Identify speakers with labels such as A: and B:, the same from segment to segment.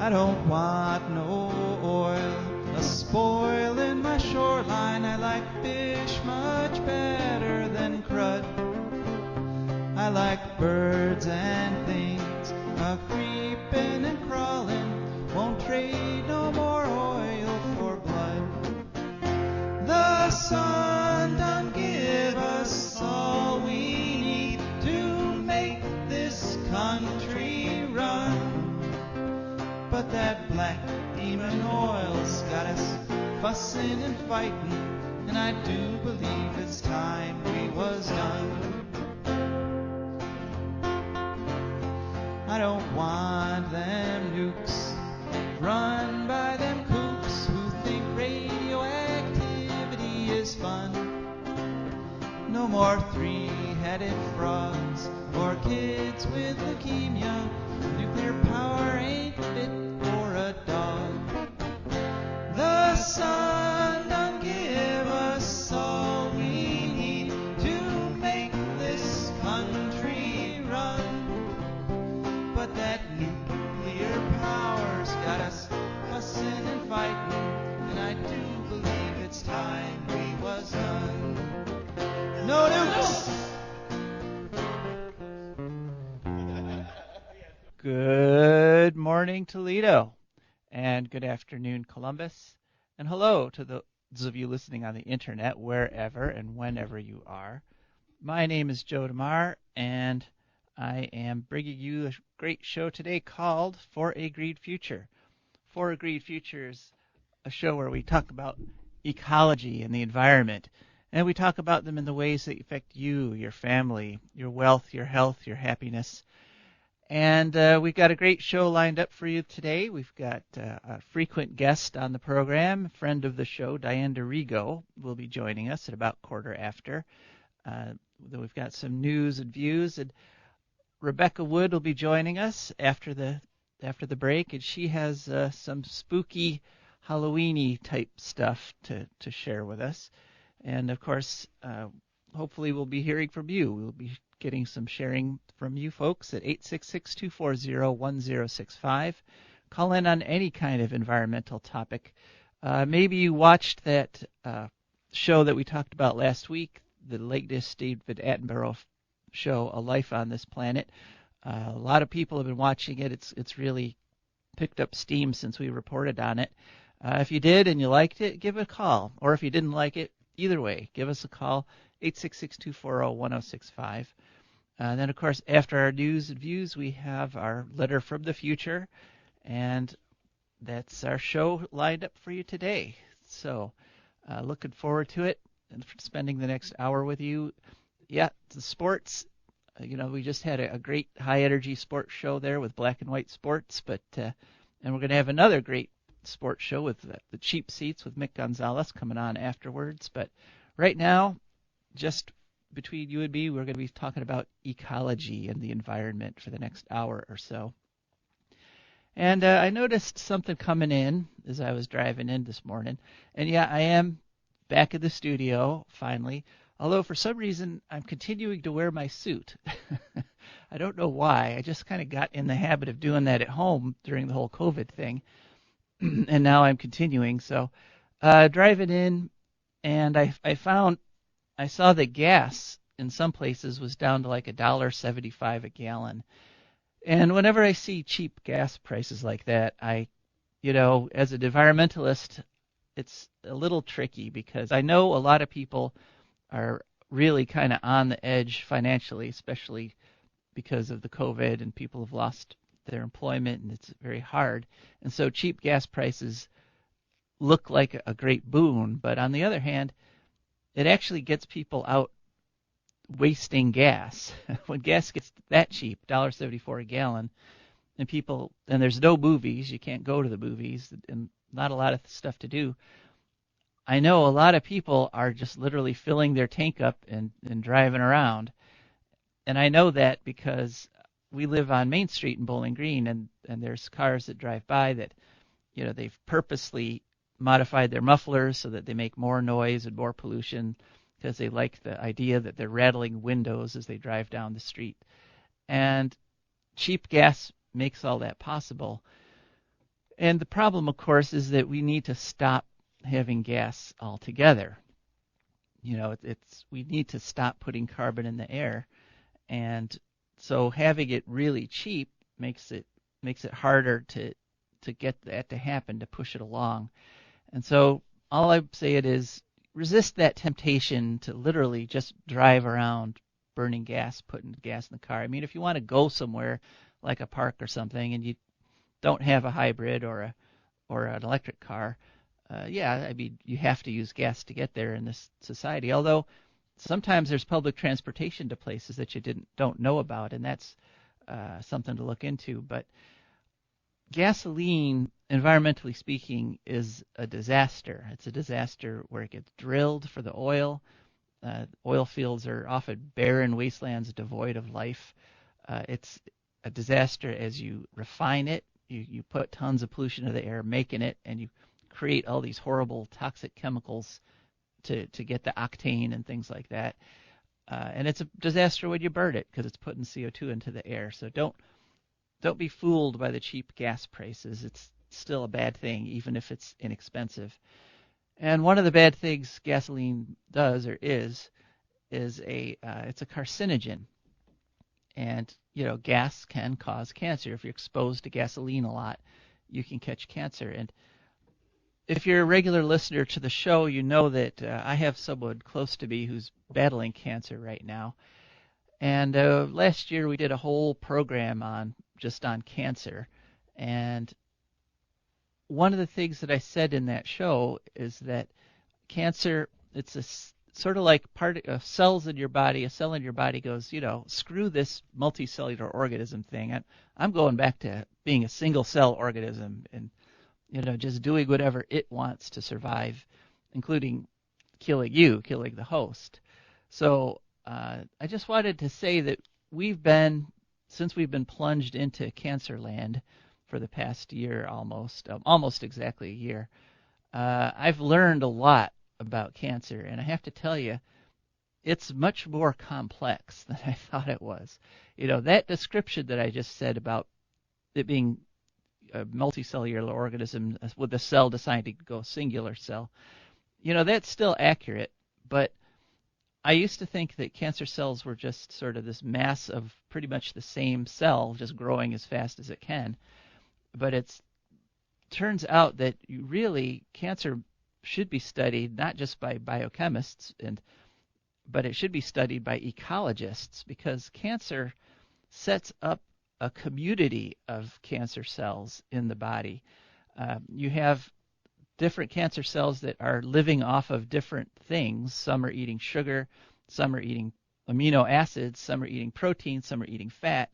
A: I don't want no oil a-spoiling my shoreline. I like fish much better than crud. I like birds and things a-creeping and crawling. Won't trade no more oil for blood. The sun done give us all we need to make this country run. But that black demon oil's got us fussing and fighting, and I do believe it's time we was done. I don't want them nukes run by them kooks who think radioactivity is fun. No more three-headed frogs or kids with leukemia. Nuclear power ain't fit for a dog. The sun done give us all we need to make this country run. But that nuclear power's got us fussing and fighting, and I do believe it's time we was done. No nukes! Good morning, Toledo, and good afternoon, Columbus, and hello to those of you listening on the internet, wherever and whenever you are. My name is Joe DeMare, and I am bringing you a great show today called For a Green Future. For a Green Future is a show where we talk about ecology and the environment, and we talk about them in the ways that affect you, your family, your wealth, your health, your happiness. And we've got a great show lined up for you today. We've got a frequent guest on the program, friend of the show, Diane D'Arrigo, will be joining us at about quarter after. Then we've got some news and views, and Rebecca Wood will be joining us after the break, and she has some spooky Halloween-y type stuff to share with us. And of course, hopefully we'll be hearing from you. We'll be getting some sharing from you folks at 866-240-1065. Call in on any kind of environmental topic. Maybe you watched that show that we talked about last week, the latest David Attenborough show, A Life on This Planet. A lot of people have been watching it. It's really picked up steam since we reported on it. If you did and you liked it, give it a call. Or if you didn't like it, either way, give us a call, 866-240-1065. Then, of course, after our news and views, we have our letter from the future, and that's our show lined up for you today. So, looking forward to it and for spending the next hour with you. Yeah, the sports, we just had a great high-energy sports show there with Black and White Sports, and we're going to have another great sports show with the cheap seats with Mick Gonzalez coming on afterwards. But right now, just between you and me, we're going to be talking about ecology and the environment for the next hour or so. And I noticed something coming in as I was driving in this morning. And yeah, I am back in the studio, finally. Although for some reason, I'm continuing to wear my suit. I don't know why. I just kind of got in the habit of doing that at home during the whole COVID thing. And now I'm continuing. So driving in, and I saw that gas in some places was down to like $1.75 a gallon. And whenever I see cheap gas prices like that, as an environmentalist, it's a little tricky because I know a lot of people are really kind of on the edge financially, especially because of the COVID and people have lost their employment and it's very hard. And so cheap gas prices look like a great boon. But on the other hand, it actually gets people out wasting gas. When gas gets that cheap, $1.74 a gallon, and there's no movies, you can't go to the movies, and not a lot of stuff to do. I know a lot of people are just literally filling their tank up and driving around. And I know that because we live on Main Street in Bowling Green, and there's cars that drive by that, they've purposely modified their mufflers so that they make more noise and more pollution because they like the idea that they're rattling windows as they drive down the street. And cheap gas makes all that possible. And the problem, of course, is that we need to stop having gas altogether. We need to stop putting carbon in the air, and so having it really cheap makes it harder to get that to happen, to push it along. And so all I say it is resist that temptation to literally just drive around burning gas, putting gas in the car. I mean, if you want to go somewhere like a park or something and you don't have a hybrid or an electric car, yeah, I mean, you have to use gas to get there in this society. Although sometimes there's public transportation to places that you don't know about, and that's something to look into. But gasoline, environmentally speaking, is a disaster. It's a disaster where it gets drilled for the oil. Oil fields are often barren wastelands devoid of life. It's a disaster as you refine it. You put tons of pollution into the air making it, and you create all these horrible toxic chemicals to get the octane and things like that. And it's a disaster when you burn it because it's putting CO2 into the air. So don't be fooled by the cheap gas prices. It's still a bad thing, even if it's inexpensive. And one of the bad things gasoline does or is it's a carcinogen. And gas can cause cancer. If you're exposed to gasoline a lot, you can catch cancer. And if you're a regular listener to the show, you know that I have someone close to me who's battling cancer right now. And last year we did a whole program on cancer. And one of the things that I said in that show is that cancer, it's sort of like part of cells in your body. A cell in your body goes, screw this multicellular organism thing. I'm going back to being a single cell organism and just doing whatever it wants to survive, including killing the host. So I just wanted to say that since we've been plunged into Cancerland for the past year, almost exactly a year, I've learned a lot about cancer, and I have to tell you, it's much more complex than I thought it was. That description that I just said about it being a multicellular organism with a cell deciding to go singular cell, that's still accurate, but I used to think that cancer cells were just sort of this mass of pretty much the same cell just growing as fast as it can. But it turns out that cancer should be studied not just by biochemists, but it should be studied by ecologists, because cancer sets up a community of cancer cells in the body. You have different cancer cells that are living off of different things. Some are eating sugar, some are eating amino acids, some are eating protein, some are eating fat.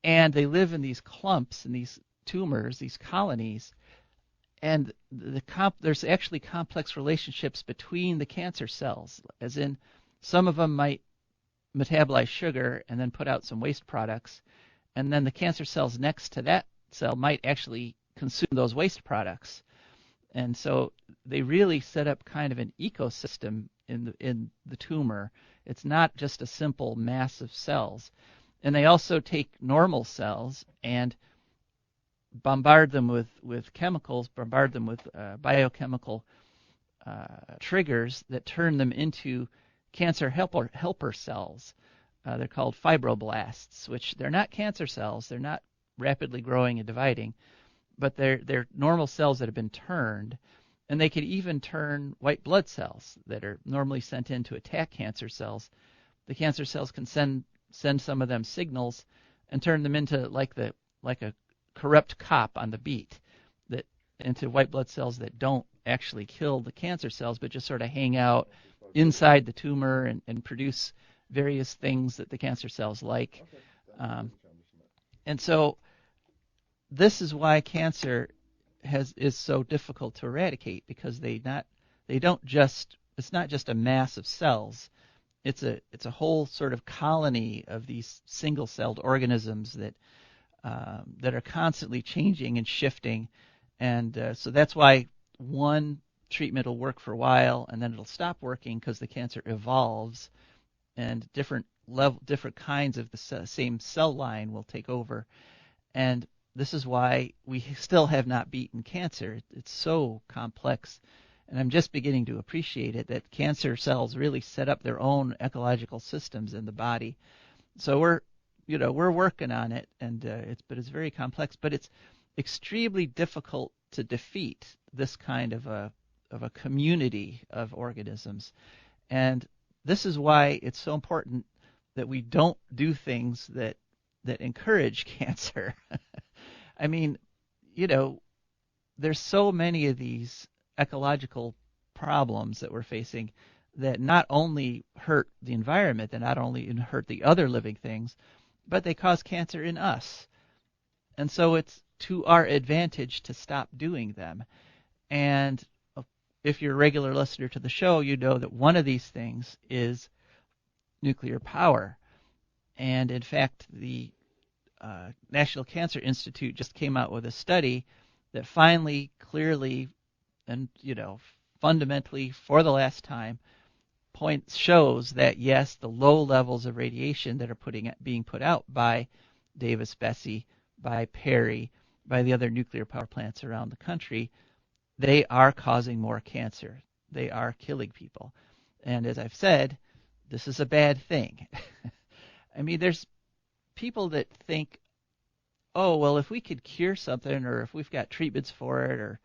A: And they live in these clumps, in these tumors, these colonies. And there's actually complex relationships between the cancer cells, as in some of them might metabolize sugar and then put out some waste products. And then the cancer cells next to that cell might actually consume those waste products. And so they really set up kind of an ecosystem in the tumor. It's not just a simple mass of cells. And they also take normal cells and bombard them with chemicals, bombard them with biochemical triggers that turn them into cancer helper cells. They're called fibroblasts, which they're not cancer cells. They're not rapidly growing and dividing, but they're normal cells that have been turned, and they can even turn white blood cells that are normally sent in to attack cancer cells. The cancer cells can send some of them signals and turn them into like a corrupt cop on the beat, that into white blood cells that don't actually kill the cancer cells, but just sort of hang out inside the tumor and produce various things that the cancer cells like. And so this is why cancer is so difficult to eradicate, because it's not just a mass of cells. It's a whole sort of colony of these single-celled organisms that are constantly changing and shifting, and so that's why one treatment will work for a while and then it'll stop working because the cancer evolves, and different kinds of the same cell line will take over. And this is why we still have not beaten cancer. It's so complex. And I'm just beginning to appreciate it, that cancer cells really set up their own ecological systems in the body. So we're working on it, and it's very complex, but it's extremely difficult to defeat this kind of a community of organisms. And this is why it's so important that we don't do things that encourage cancer. I mean, there's so many of these ecological problems that we're facing that not only hurt the environment, that not only hurt the other living things, but they cause cancer in us. And so it's to our advantage to stop doing them. And if you're a regular listener to the show, you know that one of these things is nuclear power. And in fact, the National Cancer Institute just came out with a study that finally, clearly, and fundamentally, for the last time, shows that yes, the low levels of radiation that are being put out by Davis-Besse, by Perry, by the other nuclear power plants around the country, they are causing more cancer. They are killing people. And as I've said, this is a bad thing. I mean, there's people that think, oh, well, if we could cure something, or if we've got treatments for it, or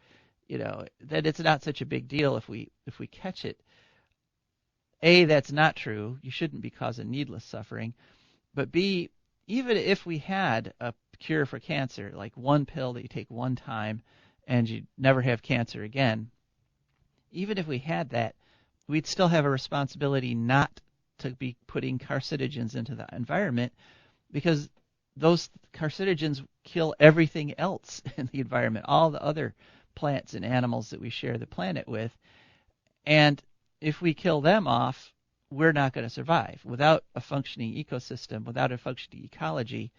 A: that it's not such a big deal if we catch it. A, that's not true. You shouldn't be causing needless suffering. But B, even if we had a cure for cancer, like one pill that you take one time and you never have cancer again, even if we had that, we'd still have a responsibility not to be putting carcinogens into the environment, because those carcinogens kill everything else in the environment, all the other plants and animals that we share the planet with. And if we kill them off, we're not going to survive. Without a functioning ecosystem, without a functioning ecology,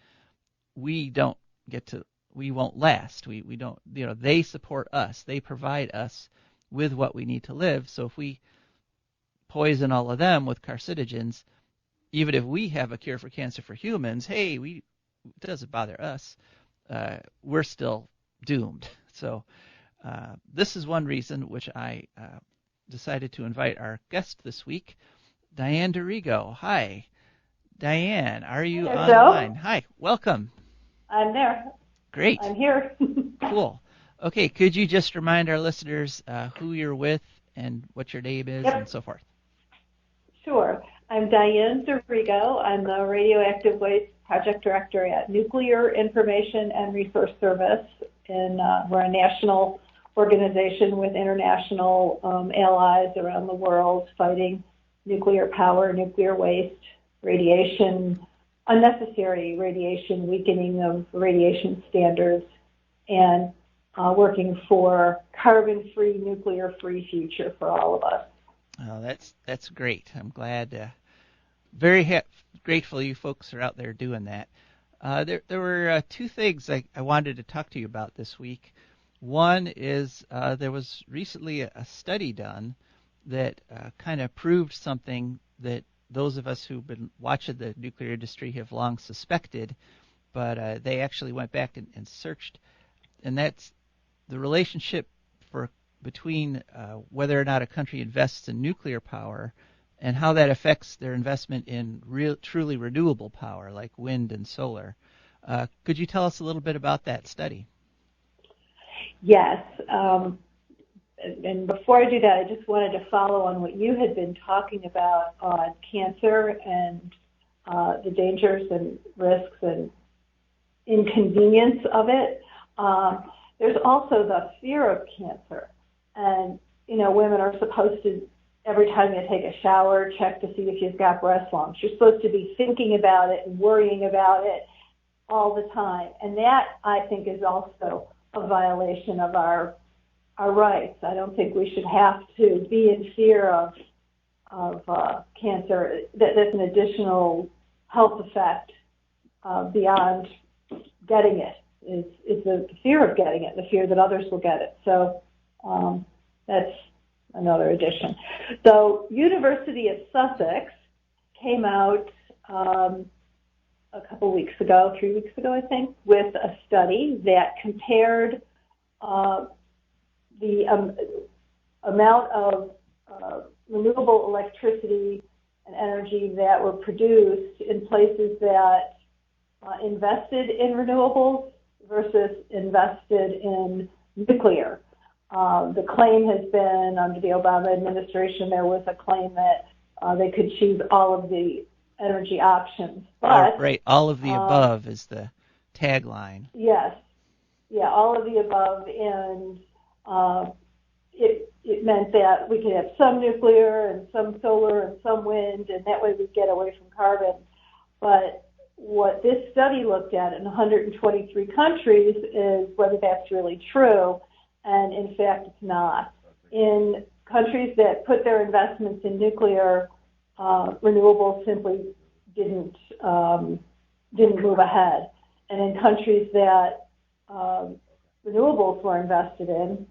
A: we won't last. We don't, they support us. They provide us with what we need to live. So if we poison all of them with carcinogens, even if we have a cure for cancer for humans, hey, it doesn't bother us. We're still doomed. So this is one reason which I decided to invite our guest this week, Diane D'Arrigo. Hi. Diane, are you online?
B: Joe?
A: Hi, welcome.
B: I'm there.
A: Great.
B: I'm here.
A: Cool. Okay, could you just remind our listeners who you're with and what your name is and so forth?
B: Sure. I'm Diane D'Arrigo. I'm the Radioactive Waste Project Director at Nuclear Information and Resource Service. We're a national organization with international allies around the world fighting nuclear power, nuclear waste, radiation, unnecessary radiation, weakening of radiation standards, and working for carbon-free, nuclear-free future for all of us.
A: Oh, that's great. I'm glad. Very grateful you folks are out there doing that. There were two things I wanted to talk to you about this week. One is there was recently a study done that kind of proved something that those of us who've been watching the nuclear industry have long suspected, but they actually went back and searched, and that's the relationship between whether or not a country invests in nuclear power and how that affects their investment in truly renewable power like wind and solar. Could you tell us a little bit about that study?
B: Yes. And before I do that, I just wanted to follow on what you had been talking about on cancer and the dangers and risks and inconvenience of it. There's also the fear of cancer. And, women are supposed to, every time you take a shower, check to see if you've got breast lumps. You're supposed to be thinking about it and worrying about it all the time. And that, I think, is also a violation of our rights. I don't think we should have to be in fear of cancer. That's an additional health effect beyond getting it. It's the fear of getting it, the fear that others will get it. So that's another addition. So University of Sussex came out a couple weeks ago, 3 weeks ago, I think, with a study that compared the amount of renewable electricity and energy that were produced in places that invested in renewables versus invested in nuclear. The claim has been, under the Obama administration, there was a claim that they could choose all of the energy options. But,
A: right, all of the above is the tagline.
B: Yes, yeah, all of the above, and it meant that we could have some nuclear and some solar and some wind, and that way we'd get away from carbon. But what this study looked at in 123 countries is whether that's really true, and in fact it's not. In countries that put their investments in nuclear, renewables simply didn't move ahead. And in countries that renewables were invested in,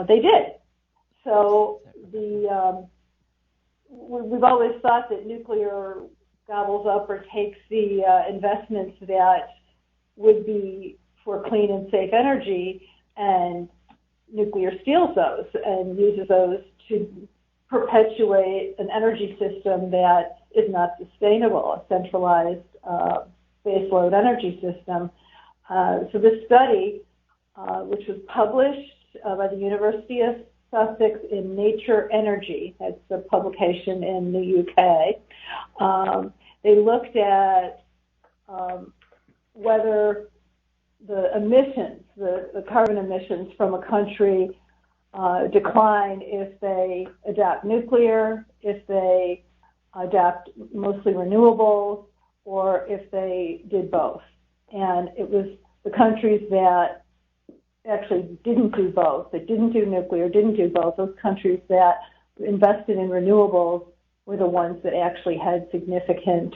B: they did. So we've always thought that nuclear gobbles up or takes the investments that would be for clean and safe energy, and nuclear steals those and uses those to perpetuate an energy system that is not sustainable, a centralized baseload energy system. So this study, which was published by the University of Sussex in Nature Energy, that's a publication in the UK, they looked at whether the emissions, the carbon emissions from a country decline if they adopt nuclear, if they adopt mostly renewables, or if they did both. And it was the countries that actually didn't do both, that didn't do nuclear, didn't do both, those countries that invested in renewables were the ones that actually had significant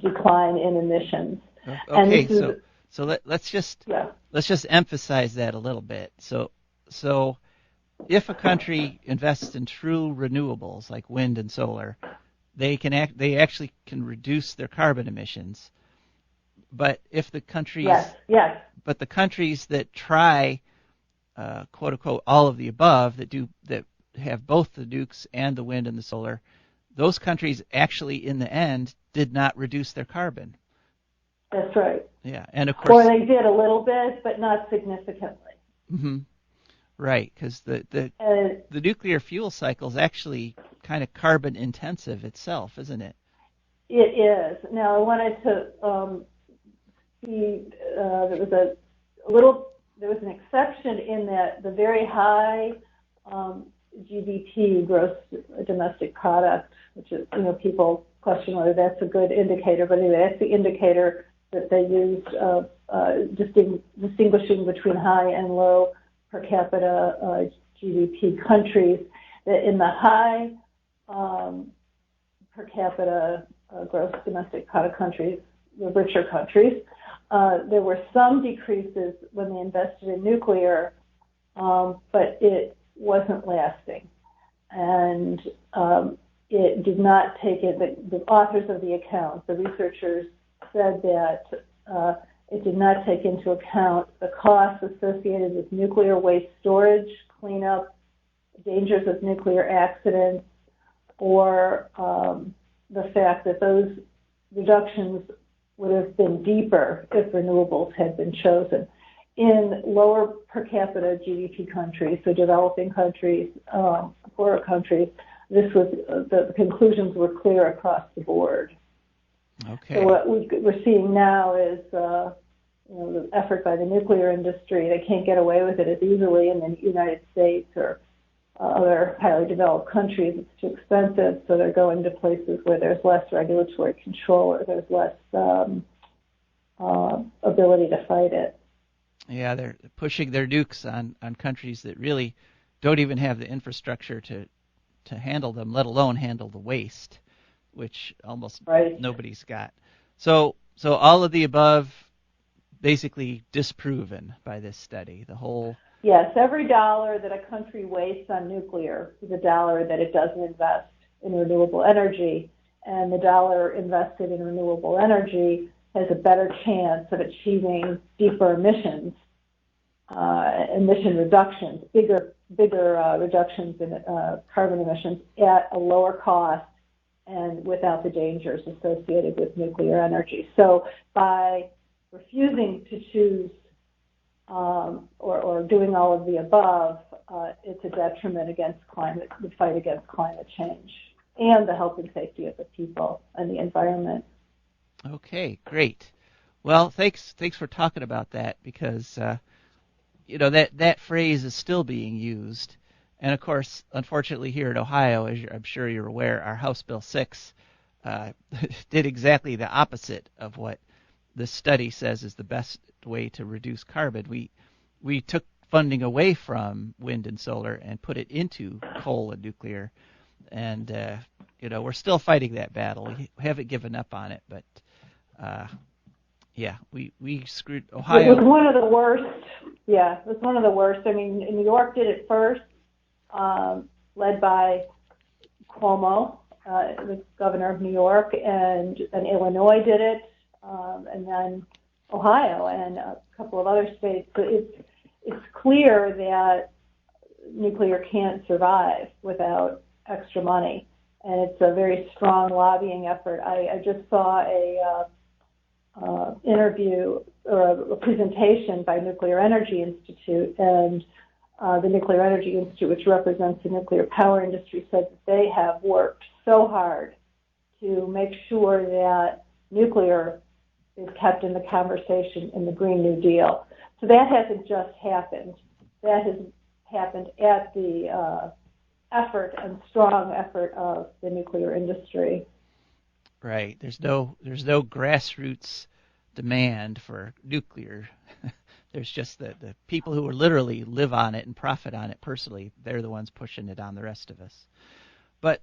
B: decline in emissions.
A: Okay, so let's just emphasize that a little bit. So if a country invests in true renewables like wind and solar, they actually can reduce their carbon emissions. But if the countries but the countries that try quote unquote all of the above, that have both the nukes and the wind and the solar, those countries actually in the end did not reduce their carbon.
B: That's right.
A: Yeah, and of course,
B: or they did a little bit, but not significantly.
A: Mm-hmm. Right, because the nuclear fuel cycle is actually kind of carbon intensive itself, isn't it?
B: It is. Now, I wanted to there was an exception in that the very high GDP, gross domestic product, which is, people question whether that's a good indicator, but anyway, that's the indicator that they used distinguishing between high and low per capita GDP countries. That in the high per capita gross domestic product countries, the richer countries, there were some decreases when they invested in nuclear, but it wasn't lasting. And it did not take it, the authors of the account, the researchers said that it did not take into account the costs associated with nuclear waste storage, cleanup, dangers of nuclear accidents, or the fact that those reductions would have been deeper if renewables had been chosen. In lower per capita GDP countries, so developing countries, poorer countries, the conclusions were clear across the board.
A: Okay.
B: So what we're seeing now is the effort by the nuclear industry. They can't get away with it as easily in the United States or other highly developed countries. It's too expensive, so they're going to places where there's less regulatory control or there's less ability to fight it.
A: Yeah, they're pushing their nukes on countries that really don't even have the infrastructure to handle them, let alone handle the waste, which almost nobody's got. So all of the above basically disproven by this study. The whole.
B: Yes, every dollar that a country wastes on nuclear is a dollar that it doesn't invest in renewable energy. and the dollar invested in renewable energy has a better chance of achieving deeper emission reductions, bigger reductions in carbon emissions at a lower cost and without the dangers associated with nuclear energy. So by refusing to choose or doing all of the above, it's a detriment against the fight against climate change and the health and safety of the people and the environment.
A: Okay, great. Well, thanks for talking about that, because that phrase is still being used. And of course, unfortunately, here in Ohio, as I'm sure you're aware, our House Bill 6 did exactly the opposite of what the study says is the best way to reduce carbon. We took funding away from wind and solar and put it into coal and nuclear, and we're still fighting that battle. We haven't given up on it, but we screwed Ohio.
B: It was one of the worst. Yeah, it was one of the worst. I mean, New York did it first, led by Cuomo, the governor of New York, and Illinois did it, and then Ohio and a couple of other states. But it's clear that nuclear can't survive without extra money, and it's a very strong lobbying effort. I just saw a interview or a presentation by Nuclear Energy Institute, and the Nuclear Energy Institute, which represents the nuclear power industry, said that they have worked so hard to make sure that nuclear is kept in the conversation in the Green New Deal. So that hasn't just happened. That has happened at the effort and strong effort of the nuclear industry.
A: Right. There's no grassroots demand for nuclear. There's just the people who literally live on it and profit on it personally. They're the ones pushing it on the rest of us. But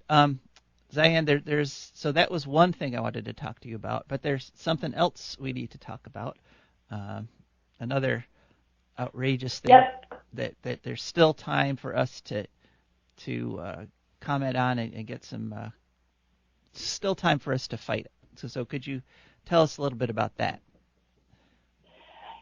A: Diane, so that was one thing I wanted to talk to you about. But there's something else we need to talk about. Another outrageous thing that there's still time for us to comment on and get some. Still time for us to fight. So could you tell us a little bit about that?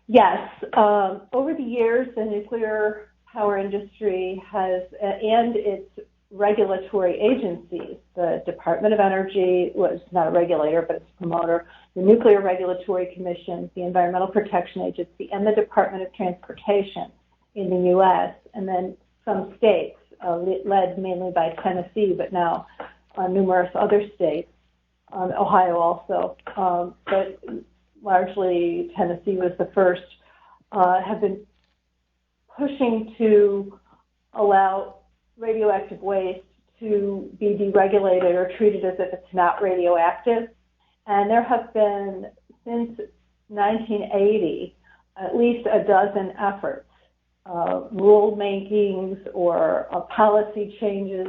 B: Yes. Over the years, the nuclear power industry has, and its regulatory agencies, the Department of Energy was not a regulator, but it's a promoter, the Nuclear Regulatory Commission, the Environmental Protection Agency, and the Department of Transportation in the U.S., and then some states, led mainly by Tennessee, but now numerous other states, Ohio also, but largely Tennessee was the first, have been pushing to allow radioactive waste to be deregulated or treated as if it's not radioactive. And there have been, since 1980, at least a dozen efforts, rulemakings or policy changes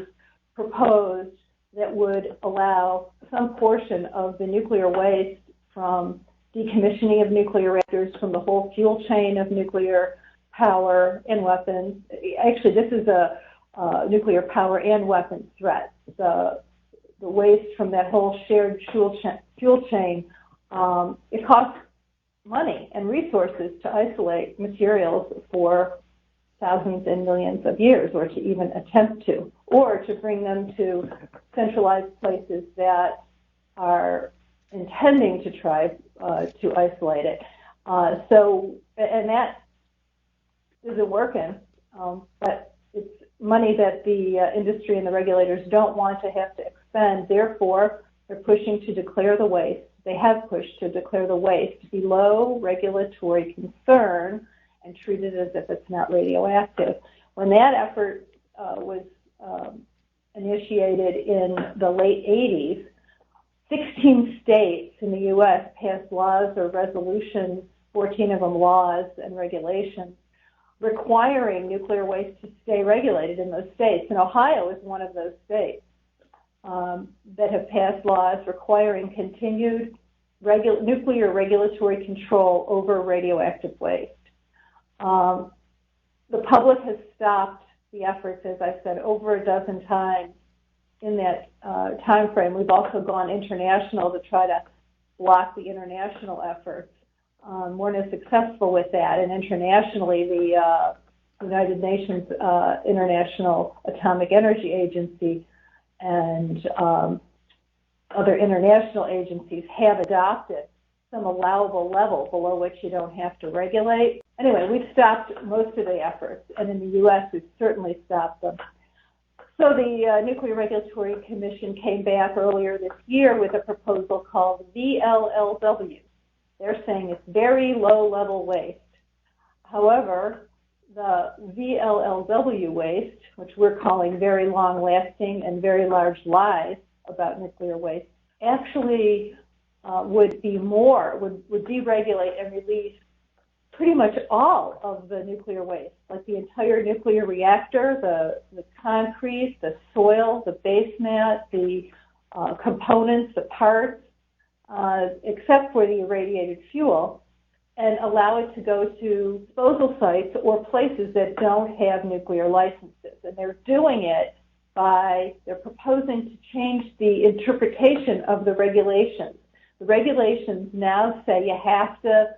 B: proposed that would allow some portion of the nuclear waste from decommissioning of nuclear reactors, from the whole fuel chain of nuclear power and weapons. Actually, this is a nuclear power and weapons threat. The waste from that whole shared fuel chain, it costs money and resources to isolate materials for thousands and millions of years, or to even attempt to, or to bring them to centralized places that are intending to try to isolate it. And that isn't working, but it's money that the industry and the regulators don't want to have to expend. Therefore, they're pushing to declare the waste. They have pushed to declare the waste below regulatory concern and treat it as if it's not radioactive. When that effort was initiated in the late 80s, 16 states in the U.S. passed laws or resolutions, 14 of them laws and regulations, requiring nuclear waste to stay regulated in those states. And Ohio is one of those states that have passed laws requiring continued nuclear regulatory control over radioactive waste. The public has stopped the efforts, as I said, over a dozen times in that time frame. We've also gone international to try to block the international efforts. Weren't as successful with that, and internationally, the United Nations International Atomic Energy Agency and other international agencies have adopted some allowable level below which you don't have to regulate. Anyway, we've stopped most of the efforts, and in the U.S. we've certainly stopped them. So the Nuclear Regulatory Commission came back earlier this year with a proposal called VLLW. They're saying it's very low-level waste. However, the VLLW waste, which we're calling very long-lasting and very large lies about nuclear waste, actually would deregulate and release pretty much all of the nuclear waste, like the entire nuclear reactor, the concrete, the soil, the base mat, the components, the parts, except for the irradiated fuel, and allow it to go to disposal sites or places that don't have nuclear licenses. And they're doing it they're proposing to change the interpretation of the regulations. The regulations now say you have to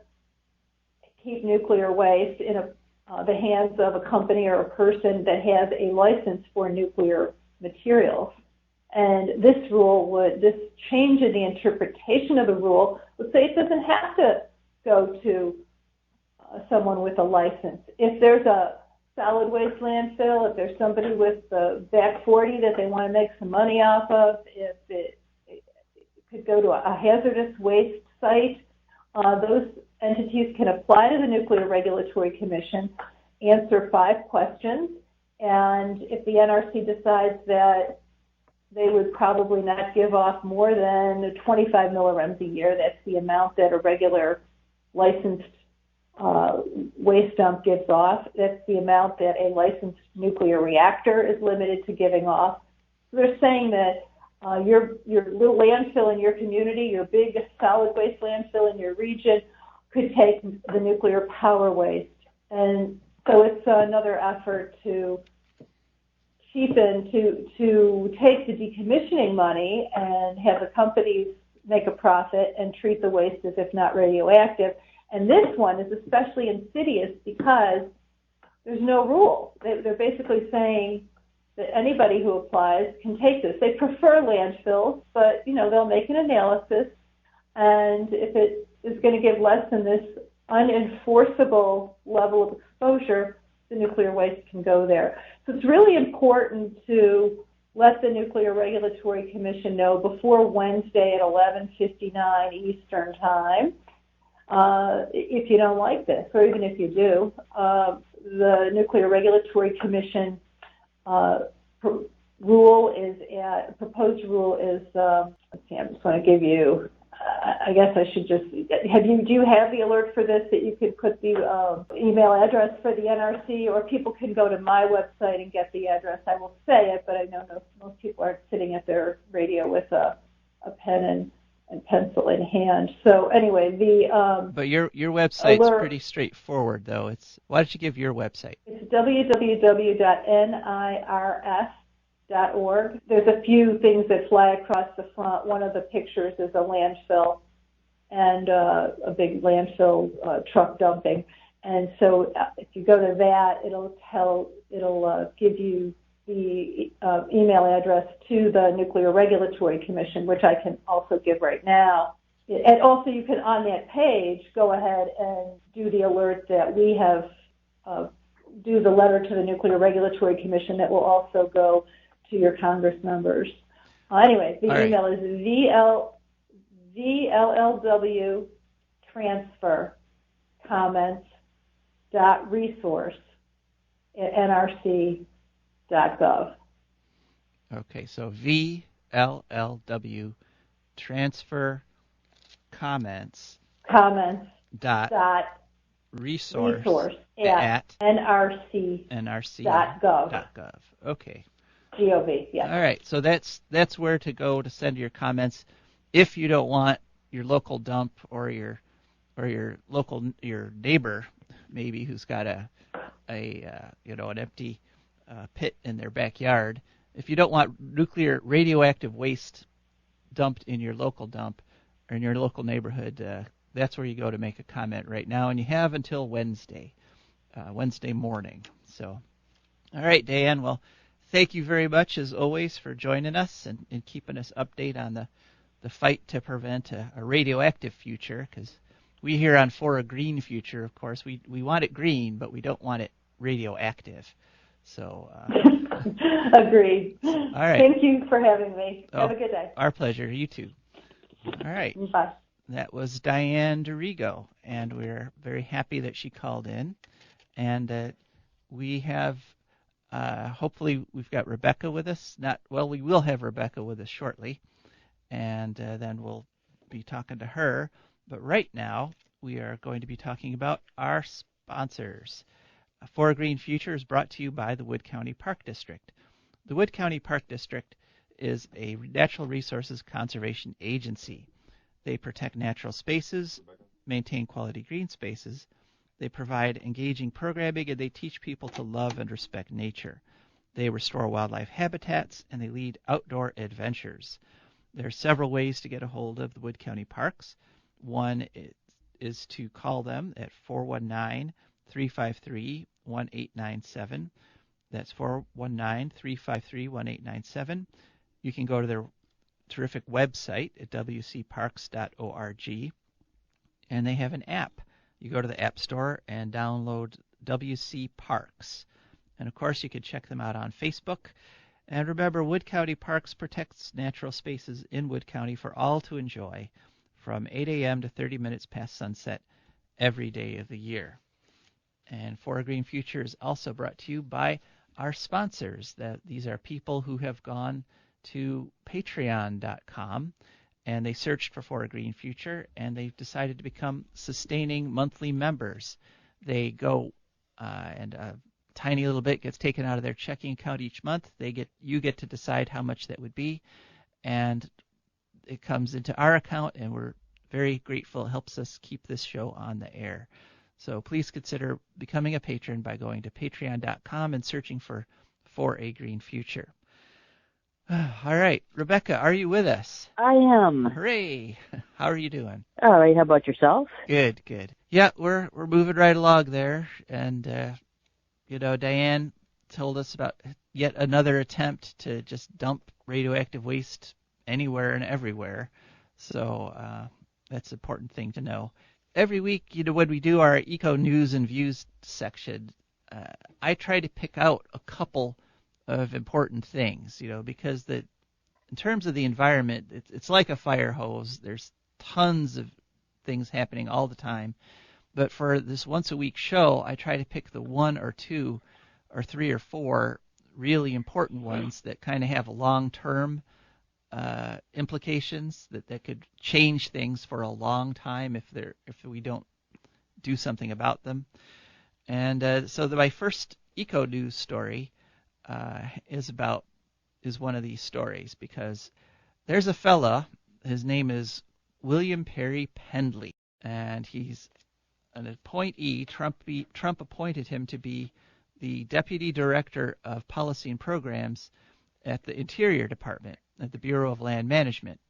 B: keep nuclear waste in the hands of a company or a person that has a license for nuclear materials. And this change in the interpretation of the rule would say it doesn't have to go to someone with a license. If there's a solid waste landfill, if there's somebody with the back 40 that they want to make some money off of, if it could go to a hazardous waste site, those entities can apply to the Nuclear Regulatory Commission, answer 5 questions, and if the NRC decides that they would probably not give off more than 25 millirems a year, that's the amount that a regular licensed waste dump gives off. That's the amount that a licensed nuclear reactor is limited to giving off. So they're saying that your little landfill in your community, your big solid waste landfill in your region, could take the nuclear power waste. And so it's another effort to cheapen, to take the decommissioning money and have the companies make a profit and treat the waste as if not radioactive. And this one is especially insidious because there's no rule. They're basically saying that anybody who applies can take this. They prefer landfills, but they'll make an analysis, and if it is going to give less than this unenforceable level of exposure, the nuclear waste can go there. So it's really important to let the Nuclear Regulatory Commission know before Wednesday at 11:59 Eastern Time. If you don't like this, or even if you do, the Nuclear Regulatory Commission proposed rule is, let's see, I'm just going to give you, I guess I should just, do you have the alert for this that you could put the email address for the NRC, or people can go to my website and get the address? I will say it, but I know most people aren't sitting at their radio with a pen and pencil in hand. So anyway,
A: but your website's alert, pretty straightforward, though. Why don't you give your website?
B: It's www.nirs.org. There's a few things that fly across the front. One of the pictures is a landfill and a big landfill truck dumping. And so if you go to that, it'll give you the email address to the Nuclear Regulatory Commission, which I can also give right now. And also you can, on that page, go ahead and do the alert that we have, do the letter to the Nuclear Regulatory Commission that will also go to your Congress members. Anyway, the email is VLLW transfer comments.resource at nrc.gov.
A: Okay, so VLLW transfer comments dot resource at nrc.gov. Okay.
B: GOV, yeah.
A: All right, so that's where to go to send your comments if you don't want your local dump or your neighbor maybe who's got an empty pit in their backyard. if you don't want nuclear radioactive waste dumped in your local dump or in your local neighborhood, that's where you go to make a comment right now, and you have until Wednesday morning. So, all right, Diane. Well, thank you very much as always for joining us and keeping us updated on the fight to prevent a radioactive future. Because we here on For a Green Future, of course, we want it green, but we don't want it radioactive. So.
B: Agreed.
A: All right.
B: Thank you for having me. Have a good day.
A: Our pleasure. You too. All right.
B: Bye.
A: That was Diane D'Arrigo, and we're very happy that she called in. And we have, hopefully, we've got Rebecca with us. We will have Rebecca with us shortly, and then we'll be talking to her. But right now, we are going to be talking about our sponsors. For a Green Future is brought to you by the Wood County Park District. The Wood County Park District is a natural resources conservation agency. They protect natural spaces, maintain quality green spaces. They provide engaging programming, and they teach people to love and respect nature. They restore wildlife habitats, and they lead outdoor adventures. There are several ways to get a hold of the Wood County Parks. One is to call them at 419-353-1897. That's 419-353-1897. You can go to their terrific website at wcparks.org, and they have an app. You go to the App Store and download WC Parks. And, of course, you can check them out on Facebook. And remember, Wood County Parks protects natural spaces in Wood County for all to enjoy from 8 a.m. to 30 minutes past sunset every day of the year. And For a Green Future is also brought to you by our sponsors. These are people who have gone to patreon.com, and they searched for a Green Future, and they've decided to become sustaining monthly members. They go and a tiny little bit gets taken out of their checking account each month. You get to decide how much that would be, and it comes into our account, and we're very grateful. It helps us keep this show on the air. So please consider becoming a patron by going to patreon.com and searching for a Green Future. All right, Rebecca, are you with us?
C: I am.
A: Hooray! How are you doing?
C: All right. How about yourself?
A: Good, good. Yeah, we're moving right along there, and Diane told us about yet another attempt to just dump radioactive waste anywhere and everywhere. So that's an important thing to know. Every week, when we do our Eco News and Views section, I try to pick out a couple of important things, because in terms of the environment, it's like a fire hose. There's tons of things happening all the time. But for this once a week show, I try to pick the one or two or three or four really important ones that kind of have a long-term implications that could change things for a long time if we don't do something about them. And so my first Eco News story is one of these stories, because there's a fella, his name is William Perry Pendley, and he's an appointee. Trump appointed him to be the Deputy Director of Policy and Programs at the Interior Department at the Bureau of Land Management.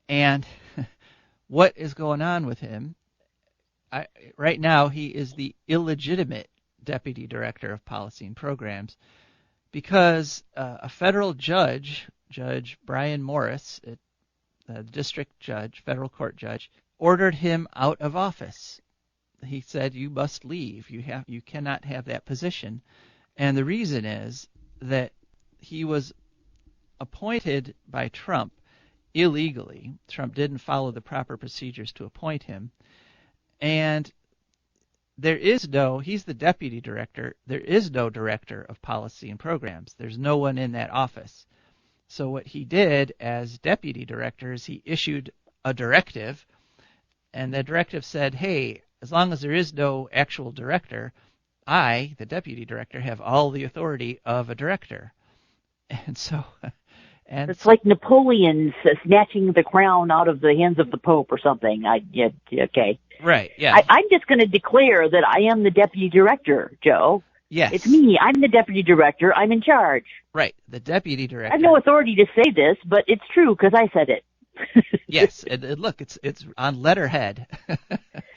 A: And what is going on with him? Right now, he is the illegitimate Deputy Director of Policy and Programs, because a federal judge, Judge Brian Morris, the district judge, federal court judge, ordered him out of office. He said, "You must leave. You cannot have that position." And the reason is that he was appointed by Trump illegally. Trump didn't follow the proper procedures to appoint him. And he's the deputy director. There is no director of policy and programs. There's no one in that office. So what he did as deputy director is he issued a directive, and the directive said, hey, as long as there is no actual director, I, the deputy director, have all the authority of a director. And so...
C: it's like Napoleon snatching the crown out of the hands of the Pope or something. Okay.
A: Right, yeah.
C: I'm just going to declare that I am the deputy director, Joe.
A: Yes.
C: It's me. I'm the deputy director. I'm in charge.
A: Right. The deputy director.
C: I have no authority to say this, but it's true because I said it.
A: Yes, and look, it's on letterhead.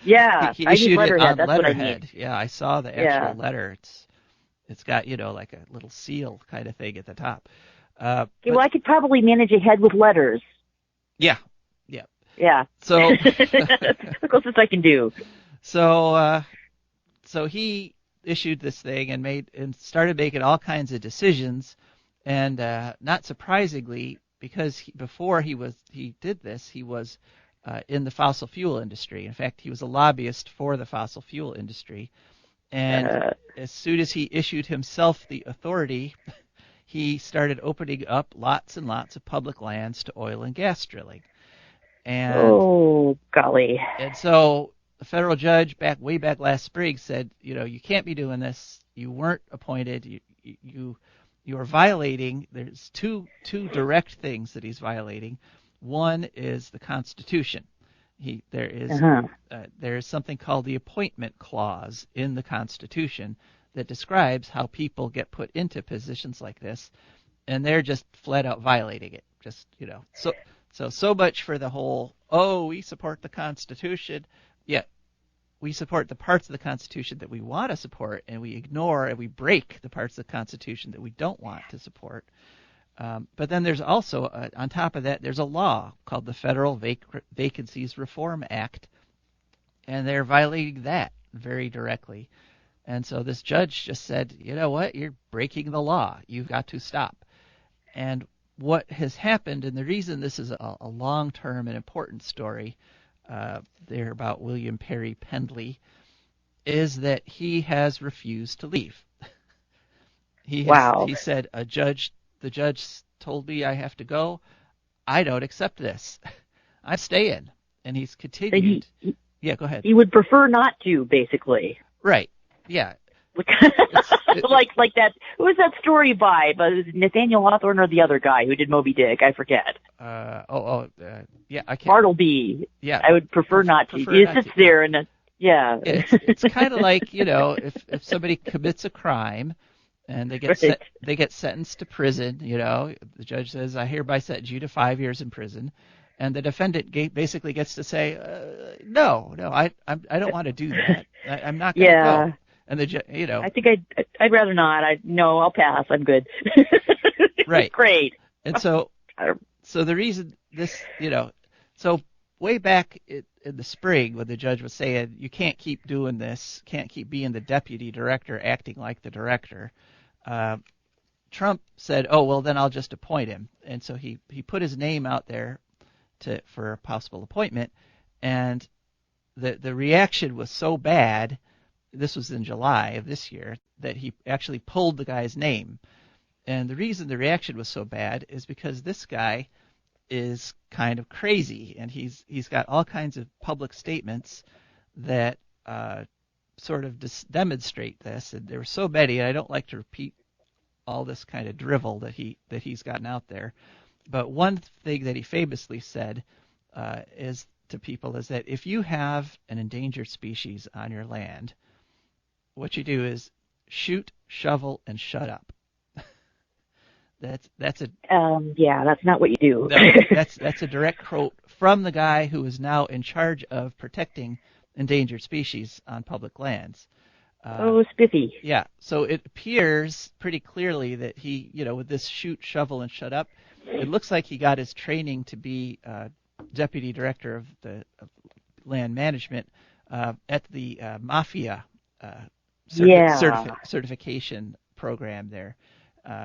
C: Yeah,
A: he
C: I use
A: issued it
C: letterhead.
A: on
C: That's what I
A: letterhead.
C: need.
A: Yeah, I saw the
C: Yeah.
A: actual letter. It's got like a little seal kind of thing at the top.
C: Okay,
A: But
C: well, I could probably manage a head with letters.
A: yeah.
C: Yeah.
A: So
C: That's the closest I can do.
A: so he issued this thing and started making all kinds of decisions, and not surprisingly, because before he did this, he was in the fossil fuel industry. In fact, he was a lobbyist for the fossil fuel industry. And as soon as he issued himself the authority, he started opening up lots and lots of public lands to oil and gas drilling. And
C: oh, golly.
A: and so the federal judge way back last spring said, you can't be doing this. You weren't appointed. You are violating. There's two direct things that he's violating. One is the Constitution. There is something called the appointment clause in the Constitution that describes how people get put into positions like this, and they're just flat out violating it. Just so much for the whole, we support the Constitution. Yeah, we support the parts of the Constitution that we want to support, and we ignore and we break the parts of the Constitution that we don't want to support. But then there's also, on top of that, there's a law called the Federal Vacancies Reform Act, and they're violating that very directly. And so this judge just said, you know what, you're breaking the law. You've got to stop. And what has happened, and the reason this is a long-term and important story there about William Perry Pendley, is that he has refused to leave. He said, the judge told me I have to go. I don't accept this. I'm staying. And he's continued. Yeah, go ahead.
C: He would prefer not to, basically.
A: Right. Yeah.
C: like that. Who was that story by? But was it Nathaniel Hawthorne or the other guy who did Moby Dick? I forget.
A: Yeah, I can't.
C: Bartleby.
A: Yeah.
C: I would prefer not to. He sits there and yeah.
A: It's kind of like, if somebody commits a crime and they get
C: right.
A: they get sentenced to prison, the judge says, I hereby sentence you to 5 years in prison. And the defendant basically gets to say, no, I don't want to do that. I'm not going to go. And
C: I think I'd rather not. I'll pass. I'm good.
A: Right.
C: Great.
A: And so the reason this, so way back in the spring when the judge was saying you can't keep doing this, can't keep being the deputy director, acting like the director, Trump said, oh, well, then I'll just appoint him. And so he put his name out there for a possible appointment, and the reaction was so bad, this was in July of this year, that he actually pulled the guy's name. And the reason the reaction was so bad is because this guy is kind of crazy, and he's got all kinds of public statements that sort of demonstrate this. And there were so many, and I don't like to repeat all this kind of drivel that he's gotten out there. But one thing that he famously said to people is that if you have an endangered species on your land, what you do is shoot, shovel, and shut up. That's
C: not what you do.
A: That's a direct quote from the guy who is now in charge of protecting endangered species on public lands.
C: Spiffy.
A: Yeah, so it appears pretty clearly that he, with this shoot, shovel, and shut up, it looks like he got his training to be deputy director of land management at the Mafia certification program there,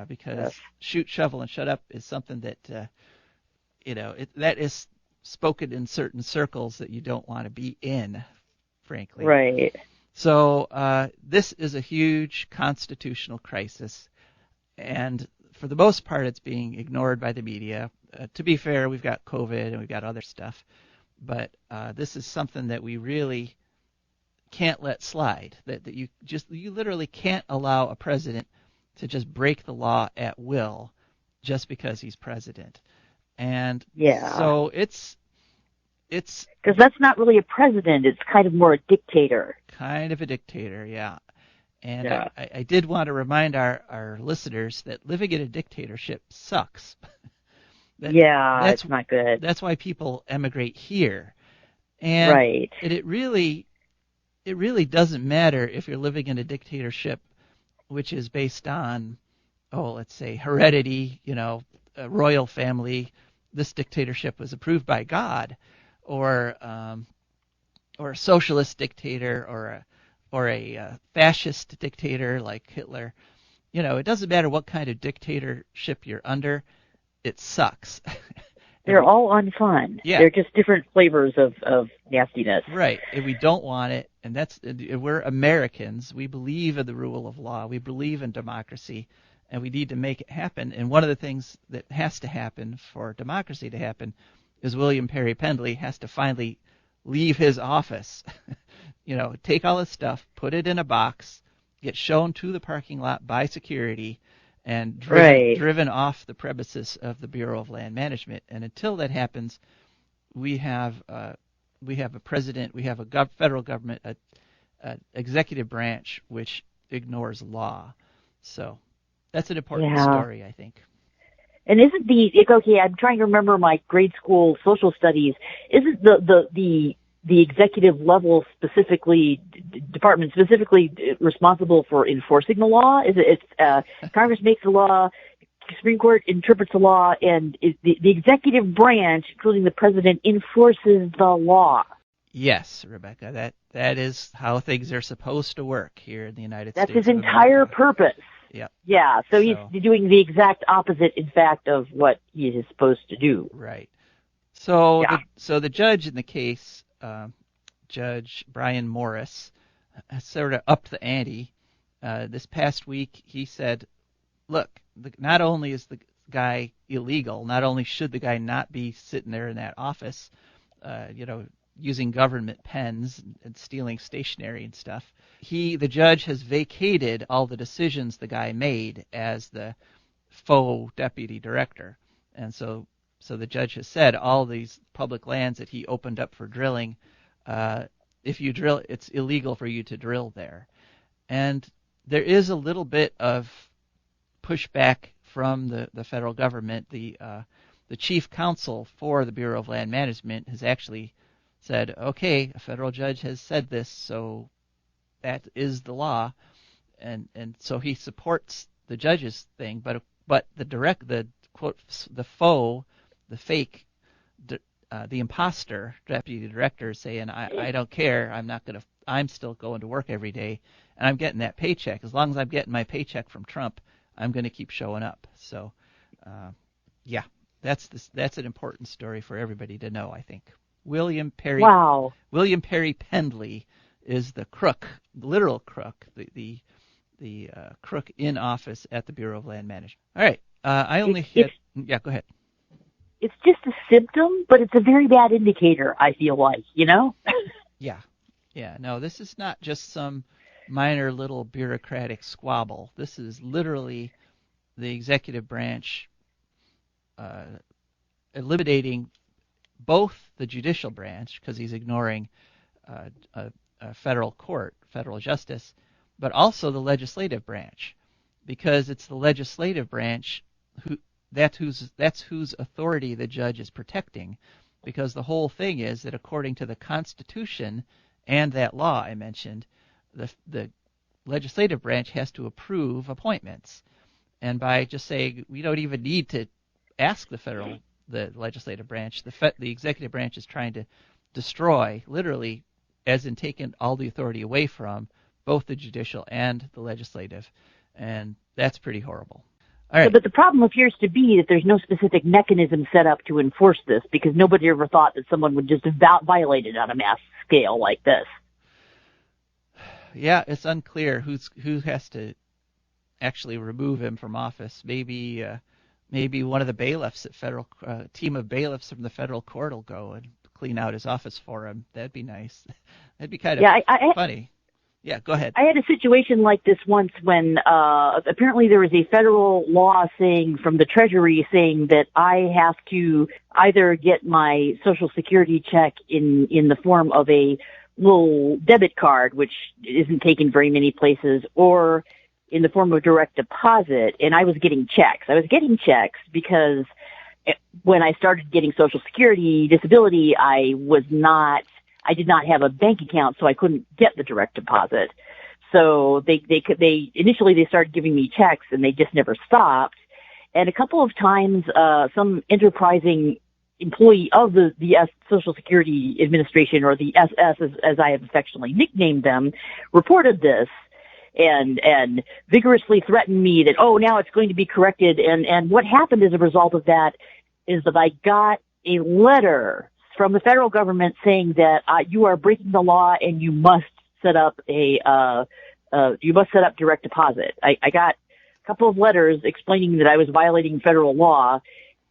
A: because shoot, shovel, and shut up is something that that is spoken in certain circles that you don't want to be in, frankly.
C: Right.
A: So this is a huge constitutional crisis, and for the most part, it's being ignored by the media. To be fair, we've got COVID and we've got other stuff, but this is something that we really can't let slide. That you literally can't allow a president to just break the law at will just because he's president. And so it's
C: because that's not really a president. It's kind of more a dictator.
A: Kind of a dictator, yeah. And
C: Yeah.
A: I did want to remind our listeners that living in a dictatorship sucks.
C: It's not good.
A: That's why people emigrate here. And
C: Right.
A: it really doesn't matter if you're living in a dictatorship which is based on, let's say heredity, a royal family. This dictatorship was approved by God, or a socialist dictator, or a fascist dictator like Hitler. It doesn't matter what kind of dictatorship you're under. It sucks.
C: They're all unfun.
A: Yeah.
C: They're just different flavors of nastiness.
A: Right. And we don't want it. And we're Americans. We believe in the rule of law. We believe in democracy. And we need to make it happen. And one of the things that has to happen for democracy to happen is William Perry Pendley has to finally leave his office. Take all his stuff, put it in a box, get shown to the parking lot by security, and driven off the premises of the Bureau of Land Management. And until that happens, we have a president, we have a federal government, a executive branch which ignores law. So that's an important story, I think.
C: And isn't I'm trying to remember my grade school social studies, isn't the executive level department specifically responsible for enforcing the law? Congress makes the law, Supreme Court interprets the law, and the executive branch, including the president, enforces the law.
A: Yes, Rebecca, that is how things are supposed to work here in the United States.
C: That's his entire purpose.
A: Yep.
C: Yeah, so he's doing the exact opposite, in fact, of what he is supposed to do.
A: Right. So the judge in the case, Judge Brian Morris, sort of upped the ante. This past week, he said, look, not only is the guy illegal, not only should the guy not be sitting there in that office, using government pens and stealing stationery and stuff, the judge has vacated all the decisions the guy made as the faux deputy director. And so the judge has said all these public lands that he opened up for drilling, if you drill, it's illegal for you to drill there. And there is a little bit of pushback from the federal government. The chief counsel for the Bureau of Land Management has actually said, okay, a federal judge has said this, so that is the law, and so he supports the judge's thing, but the quote, the faux, the fake, the imposter deputy director is saying, I don't care, I'm still going to work every day, and I'm getting that paycheck. As long as I'm getting my paycheck from Trump, I'm going to keep showing up. So, that's an important story for everybody to know, I think. William Perry Pendley is the crook, the literal crook, the crook in office at the Bureau of Land Management. All right, go ahead.
C: It's just a symptom, but it's a very bad indicator, I feel like,
A: Yeah, no, this is not just some minor little bureaucratic squabble. This is literally the executive branch eliminating both the judicial branch, because he's ignoring a federal court, federal justice, but also the legislative branch, because it's the legislative branch that's whose authority the judge is protecting, because the whole thing is that according to the Constitution and that law I mentioned, the legislative branch has to approve appointments, and by just saying we don't even need to ask the legislative branch, the executive branch is trying to destroy, literally, as in taking all the authority away from both the judicial and the legislative, and that's pretty horrible. All right.
C: But the problem appears to be that there's no specific mechanism set up to enforce this, because nobody ever thought that someone would just violate it on a mass scale like this.
A: Yeah, it's unclear who has to actually remove him from office. Maybe one of the bailiffs at federal team of bailiffs from the federal court will go and clean out his office for him. That'd be nice. That'd be kind of funny. Yeah, go ahead.
C: I had a situation like this once when apparently there was a federal law from the Treasury saying that I have to either get my Social Security check in the form of a little debit card, which isn't taken very many places, or in the form of direct deposit, and I was getting checks. I was getting checks because when I started getting Social Security disability, I did not have a bank account, so I couldn't get the direct deposit. So they initially they started giving me checks, and they just never stopped. And a couple of times, some enterprising employee of the Social Security Administration, or the SS as I have affectionately nicknamed them, reported this and vigorously threatened me that, oh, now it's going to be corrected. And what happened as a result of that is that I got a letter from the federal government saying that you are breaking the law and you must set up direct deposit. I got a couple of letters explaining that I was violating federal law,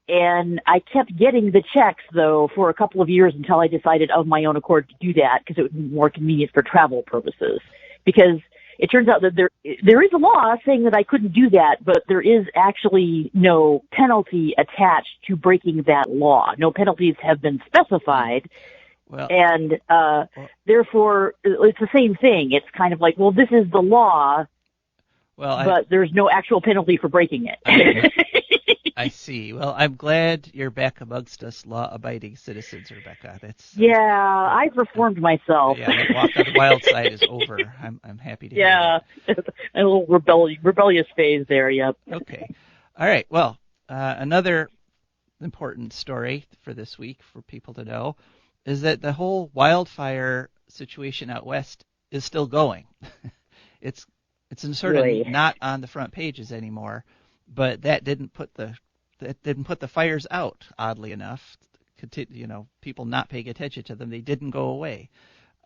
C: and I kept getting the checks, though, for a couple of years until I decided of my own accord to do that because it would be more convenient for travel purposes. Because it turns out that there is a law saying that I couldn't do that, but there is actually no penalty attached to breaking that law. No penalties have been specified.
A: Well,
C: and therefore, it's the same thing. It's kind of like, well, this is the law, but there's no actual penalty for breaking it.
A: I see. Well, I'm glad you're back amongst us law-abiding citizens, Rebecca.
C: I've reformed myself.
A: Yeah, that walk on the wild side is over. I'm happy to hear that.
C: A little rebellious phase there, yep.
A: Okay. All right. Well, another important story for this week for people to know is that the whole wildfire situation out west is still going. It's sort of not on the front pages anymore, but that didn't put the fires out. Oddly enough, people not paying attention to them, they didn't go away.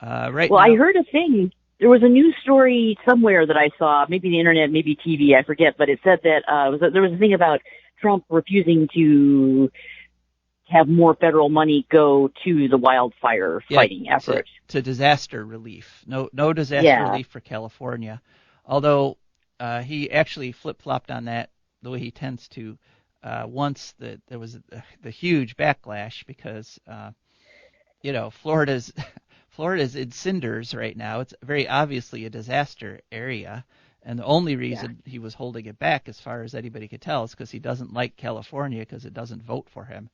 A: Now,
C: I heard a thing. There was a news story somewhere that I saw, maybe the internet, maybe TV, I forget, but it said that there was a thing about Trump refusing to have more federal money go to the wildfire fighting effort.
A: To disaster relief. No disaster relief for California. Although he actually flip-flopped on that the way he tends to once there was the huge backlash because, Florida's in cinders right now. It's very obviously a disaster area. And the only reason he was holding it back, as far as anybody could tell, is because he doesn't like California because it doesn't vote for him.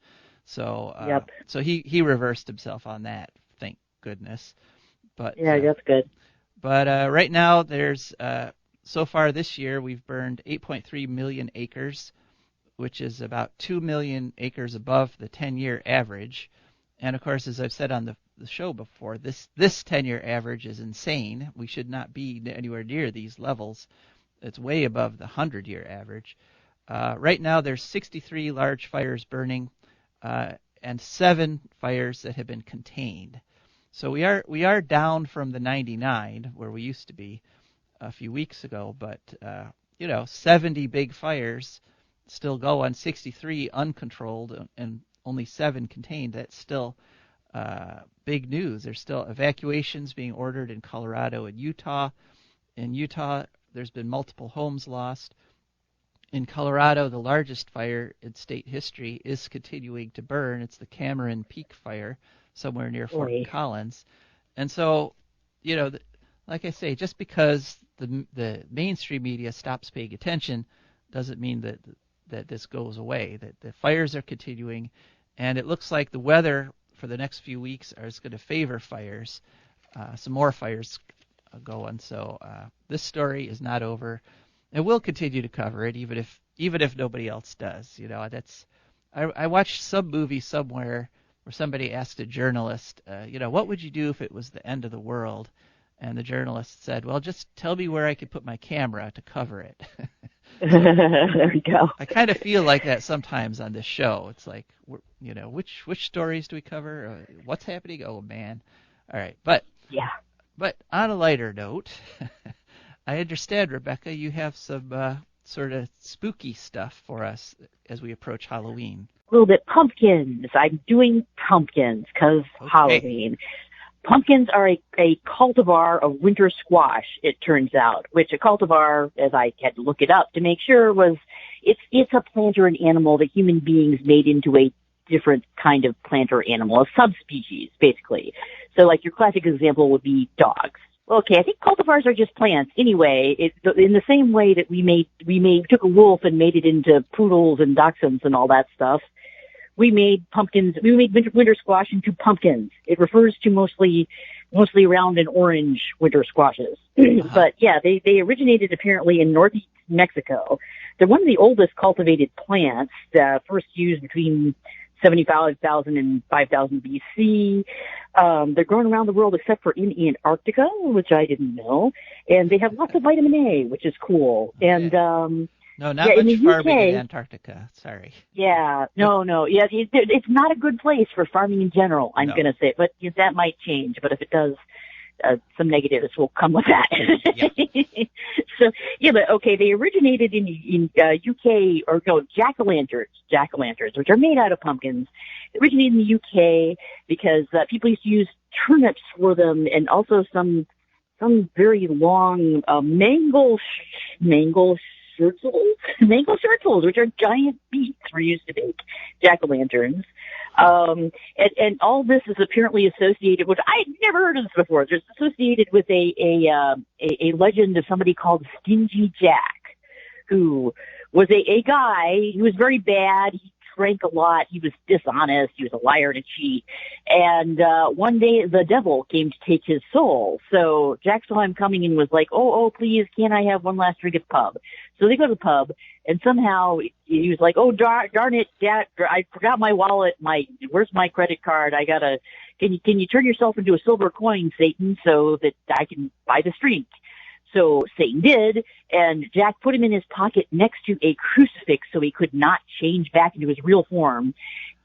A: So so he reversed himself on that, thank goodness. But
C: that's good.
A: But right now there's so far this year we've burned 8.3 million acres, which is about 2 million acres above the 10-year average. And of course, as I've said on the show before, this 10-year average is insane. We should not be anywhere near these levels. It's way above the 100-year average. Right now there's 63 large fires burning, and 7 fires that have been contained. So we are down from the 99 where we used to be a few weeks ago, but 70 big fires still go on, 63 uncontrolled and only 7 contained. That's still big news. There's still evacuations being ordered in Colorado and Utah. In Utah, there's been multiple homes lost. In Colorado, the largest fire in state history is continuing to burn. It's the Cameron Peak Fire somewhere near Fort Collins. And so, like I say, just because the mainstream media stops paying attention doesn't mean that this goes away, that the fires are continuing. And it looks like the weather for the next few weeks is going to favor fires, some more fires going. So this story is not over. And we'll continue to cover it, even if nobody else does. I watched some movie somewhere where somebody asked a journalist, what would you do if it was the end of the world? And the journalist said, well, just tell me where I could put my camera to cover it.
C: There you go.
A: I kind of feel like that sometimes on this show. It's like, which stories do we cover? What's happening? Oh, man. All right. But on a lighter note, I understand, Rebecca, you have some sort of spooky stuff for us as we approach Halloween.
C: A little bit pumpkins. I'm doing pumpkins because Halloween. Pumpkins are a cultivar of winter squash, it turns out, which a cultivar, as I had to look it up to make sure, it's a plant or an animal that human beings made into a different kind of plant or animal, a subspecies, basically. So like your classic example would be dogs. Okay, I think cultivars are just plants. Anyway, in the same way that we took a wolf and made it into poodles and dachshunds and all that stuff. We made pumpkins. We made winter squash into pumpkins. It refers to mostly round and orange winter squashes. But yeah, they originated apparently in northeast Mexico. They're one of the oldest cultivated plants, first used between 75,000 and 5,000 BC. They're grown around the world except for in Antarctica, which I didn't know. And they have lots of vitamin A, which is cool.
A: Okay.
C: And
A: no, not much farming in Antarctica. Sorry.
C: Yeah, no. Yeah, it's not a good place for farming in general, I'm going to say. But that might change. But if it does, some negatives will come with that. Yeah. So, yeah, but okay, they originated in UK, or no, jack-o'-lanterns, which are made out of pumpkins. They originated in the UK because people used to use turnips for them, and also some very long mango shirtles, which are giant beets, were used to make jack-o'-lanterns. And all this is apparently associated with, I'd never heard of this before. It's associated with a legend of somebody called Stingy Jack, who was a guy. He was very bad. He drank a lot. He was dishonest. He was a liar and a cheat. And one day the devil came to take his soul. So Jack saw him coming and was like, oh, please, can't I have one last drink at the pub? So they go to the pub, and somehow he was like, oh, darn it, Dad, I forgot my wallet. Where's my credit card? Can you turn yourself into a silver coin, Satan, so that I can buy this drink? So Satan did, and Jack put him in his pocket next to a crucifix so he could not change back into his real form.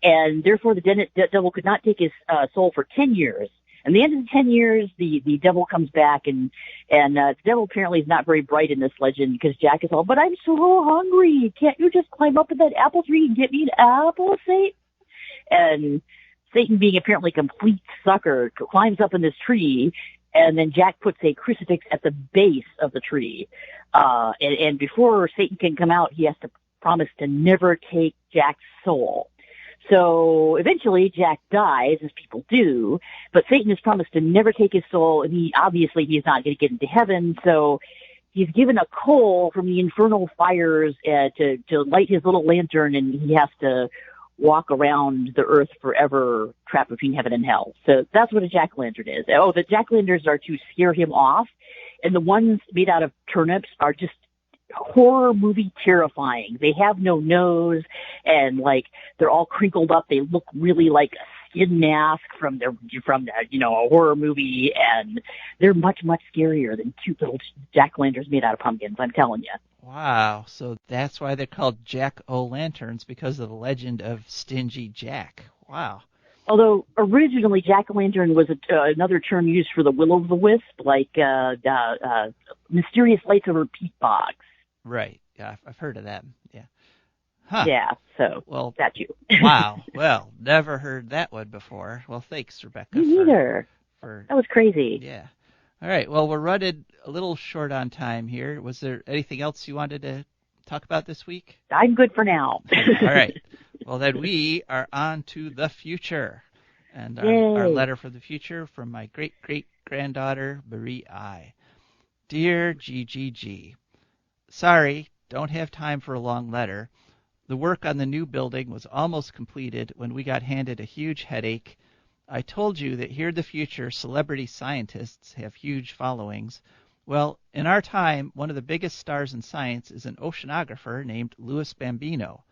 C: And therefore the devil could not take his soul for 10 years. And the end of the 10 years, the devil comes back, and the devil apparently is not very bright in this legend, because Jack is all, but I'm so hungry. Can't you just climb up in that apple tree and get me an apple, Satan? And Satan, being apparently a complete sucker, climbs up in this tree, and then Jack puts a crucifix at the base of the tree. And before Satan can come out, he has to promise to never take Jack's soul. So eventually Jack dies, as people do, but Satan has promised to never take his soul, and he's not going to get into heaven, so he's given a coal from the infernal fires to light his little lantern, and he has to walk around the earth forever, trapped between heaven and hell. So that's what a jack-o'-lantern is. Oh, the jack-o'-lanterns are to scare him off, and the ones made out of turnips are just horror movie terrifying. They have no nose, and they're all crinkled up. They look really like a skin mask from a horror movie, and they're much, much scarier than cute little jack-o'-lanterns made out of pumpkins, I'm telling you.
A: Wow, so that's why they're called jack-o'-lanterns, because of the legend of Stingy Jack. Wow.
C: Although originally jack-o'-lantern was another term used for the will-o'-the-wisp, like mysterious lights over peat bogs.
A: Right. Yeah, I've heard of that. Yeah. Huh.
C: Yeah. So that's you.
A: Wow. Well, never heard that one before. Well, thanks, Rebecca.
C: Me neither. That was crazy.
A: Yeah. All right. Well, we're running a little short on time here. Was there anything else you wanted to talk about this week?
C: I'm good for now.
A: All right. Well, then we are on to the future. And our letter from the future from my great-great-granddaughter, Marie I. Dear GGG, sorry, don't have time for a long letter. The work on the new building was almost completed when we got handed a huge headache. I told you that here in the future, celebrity scientists have huge followings. Well, in our time, one of the biggest stars in science is an oceanographer named Louis Bambino.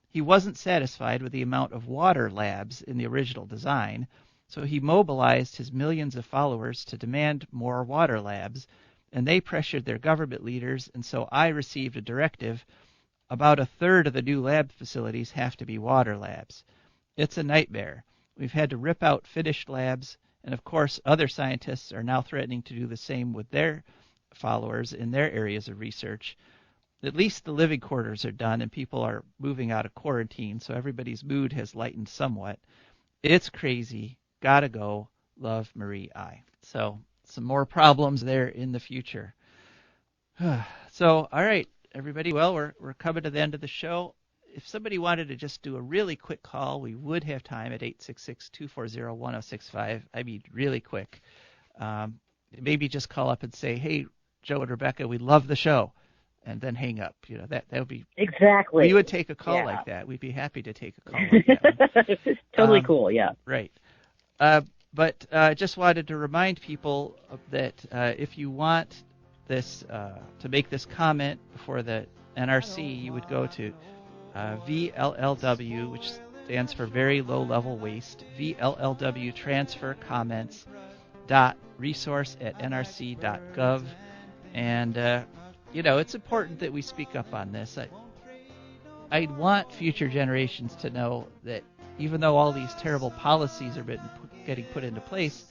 A: He wasn't satisfied with the amount of water labs in the original design, so he mobilized his millions of followers to demand more water labs, and they pressured their government leaders, and so I received a directive. About a third of the new lab facilities have to be water labs. It's a nightmare. We've had to rip out finished labs, and of course other scientists are now threatening to do the same with their followers in their areas of research. At least the living quarters are done, and people are moving out of quarantine, so everybody's mood has lightened somewhat. It's crazy. Gotta go. Love, Marie I. So some more problems there in the future. So, all right, everybody. Well, we're coming to the end of the show. if somebody wanted to just do a really quick call, we would have time at 866-240-1065. I mean, really quick. Maybe just call up and say, hey, Joe and Rebecca, we love the show, and then hang up. That would be
C: exactly.
A: We would take a call like that. We'd be happy to take a call like that.
C: Totally cool. Yeah.
A: Right. But just wanted to remind people that if you want this to make this comment before the NRC, you would go to VLLW, which stands for Very Low Level Waste, VLLW Transfer Comments .resource@nrc.gov, and it's important that we speak up on this. I want future generations to know that even though all these terrible policies are getting put into place,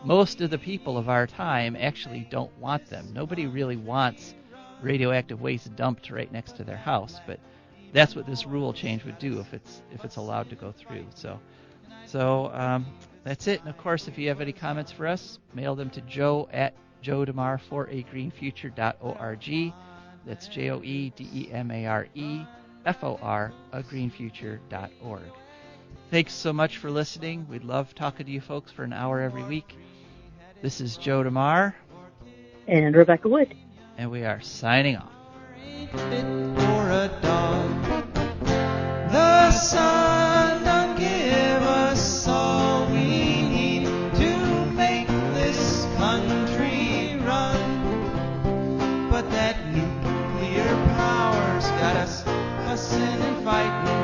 A: most of the people of our time actually don't want them. Nobody really wants radioactive waste dumped right next to their house, but that's what this rule change would do if it's allowed to go through. So that's it. And of course, if you have any comments for us, mail them to joe@joedemare for a greenfuture.org. That's JOEDEMARE greenfuture.org. Thanks so much for listening. We'd love talking to you folks for an hour every week. This is Joe DeMare.
C: And Rebecca Wood.
A: And we are signing off.
D: The sun done give us all we need to make this country run. But that nuclear power's got us fussing and fighting.